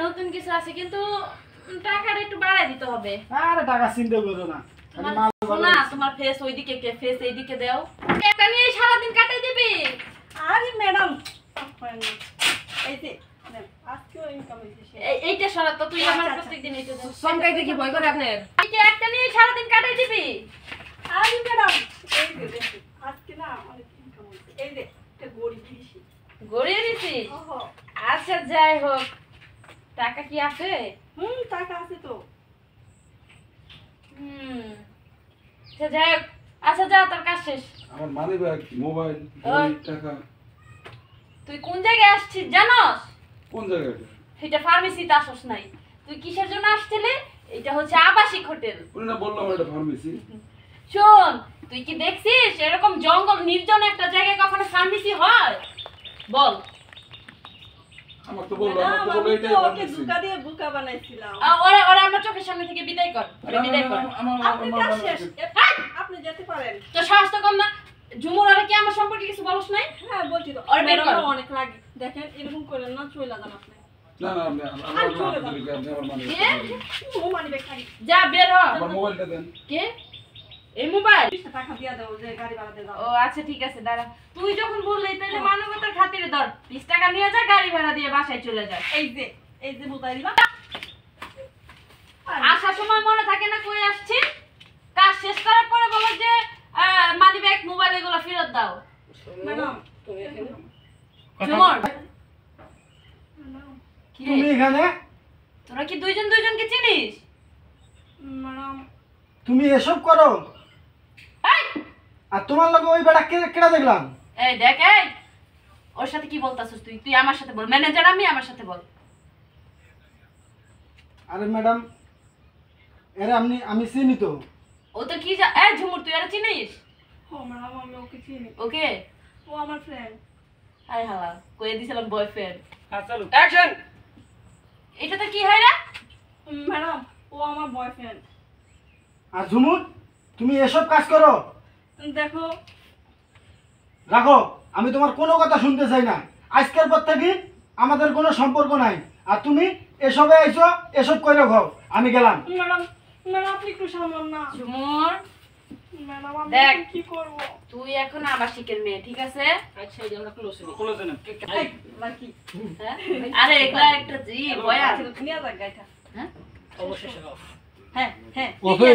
নতুন কিছু আছে কিন্তু টাকাটা একটু বাড়ায় দিতে হবে। আরে টাকা চিন্তা করো না, না তোমার ফেস ওইদিকে কে ফেস এইদিকে দাও, টাকা নিয়ে সারাদিন কাটাই দিবি। আরে ম্যাডাম এই যে আজকেও ইনকাম হইছে। এইটা সরা তো তুই আমার প্রত্যেকদিন এইটা দাও। সংকাইতে কি ভয় করে আপনার? এইটা একটা নিয়ে সারাদিন কাটাই দিবি। আরে ম্যাডাম এই যে দেখুন আজকে না অনেক ইনকাম হইছে। এই যে একটা গড়ি দিয়েছি। গড়িয়ে দিছিস? ওহো আচ্ছা যাই হোক, টাকা কি আছে? টাকা আছে তো। আচ্ছা যাই হোক, আচ্ছা যা তোর কাজ শেষ। আমার মানি ব্যাগ, মোবাইল, টাকা। তুই কোন জায়গায় আসছিস জানোস? কোন জায়গায়? এটা ফার্মেসিতে আসছ নাই। তুই কিসের জন্য আসছিলি? এটা হচ্ছে আবাসিক হোটেল। উনি না বললাম এটা ফার্মেসি। শোন, তুই কি দেখছিস এরকম জঙ্গল নির্জন একটা জায়গায় কখনো ফার্মেসি হয়? বল। আমার তো বললো আমি এটাই তো ওকে ফার্মেসি। ধোঁকা দিয়ে বোকা বানাইছিলাম। ওরা ওরা আমার চোখের সামনে থেকে বিদায় কর। বিদায় কর। আপনি কাজ শেষ। আপনি যেতে পারেন। তো সাহস তো কম না। ঝুমুর ওরা কি আমার সম্পর্কে কিছু বলছ নাই? হ্যাঁ বলছি তো। আর বের কর। অনেক লাগে। দেখেন এরকম করেন না, চলে যান আপনি। না না আপনি আমার মানি কে? ও মানি ব্যাগ খালি। যা বের হ। আমার মোবাইলটা দেন। কে? এই মোবাইল? 20 টাকা দিয়ে দাও যে গাড়ি ভাড়া দিয়ে দাও। ও আচ্ছা ঠিক আছে দাঁড়া। তুই যখন বললি তাহলে মানবতার খাতিরে ধর। 20 টাকা নিয়ে যা, গাড়ি ভাড়া দিয়ে বাসায় চলে যা। এই যে বুঝাই দিলাম। আসার সময় মনে থাকে না কই আসছি? কাজ শেষ করার পরে বলো যে মানি ব্যাগ মোবাইল এগুলো ফেরত দাও। ম্যাডাম ঝুমুর কি রে? তুমি এখানে? তোরা কি দুইজন দুইজনকে চিনিস? ম্যাডাম তুমি এসব করো? এই আর তোমার লগে ওই বেটা কেডা দেখলাম? এই দেখ, এই ওর সাথে কি বলতাছিস তুই? তুই আমার সাথে বল। ম্যানেজার আমি, আমার সাথে বল। আরে ম্যাডাম, এরা আমি চিনি তো। ও তো কি এই ঝুমুর তুই আর চিনিস? ও ম্যাডাম আমি ওকে চিনি। ওকে? ও আমার ফ্রেন্ড। হাই হালা কই দিছিলাম বয়ফ্রেন্ড। হ্যাঁ চলো অ্যাকশন। এটাতে কি হয় রে? ম্যাডাম ও আমার বয়ফ্রেন্ড। আর ঝুমুর, তুমি এসব কাজ করো? দেখো রাখো, আমি তোমার কোনো কথা শুনতে চাই না। আজকের পর থেকে আমাদের কোনো সম্পর্ক নাই। আর তুমি এসবে আইছো, এসব করে খাও। আমি গেলাম। ম্যাডাম আপনি একটু সামলান না। ঝুমুর ম্যাডাম আমি দেখ। এখন কি করব? তুই এখন আবাসিকের মেয়ে, ঠিক আছে? আচ্ছা এই যে আমরা ক্লোজ হই। খুলে দেন। এই লাকি হ্যাঁ? আরে এগুলা একটা জি বয়া। নিয়ে যাক গাইটা। হ্যাঁ অবশ্যই সেবা। হ্যাঁ ওকে।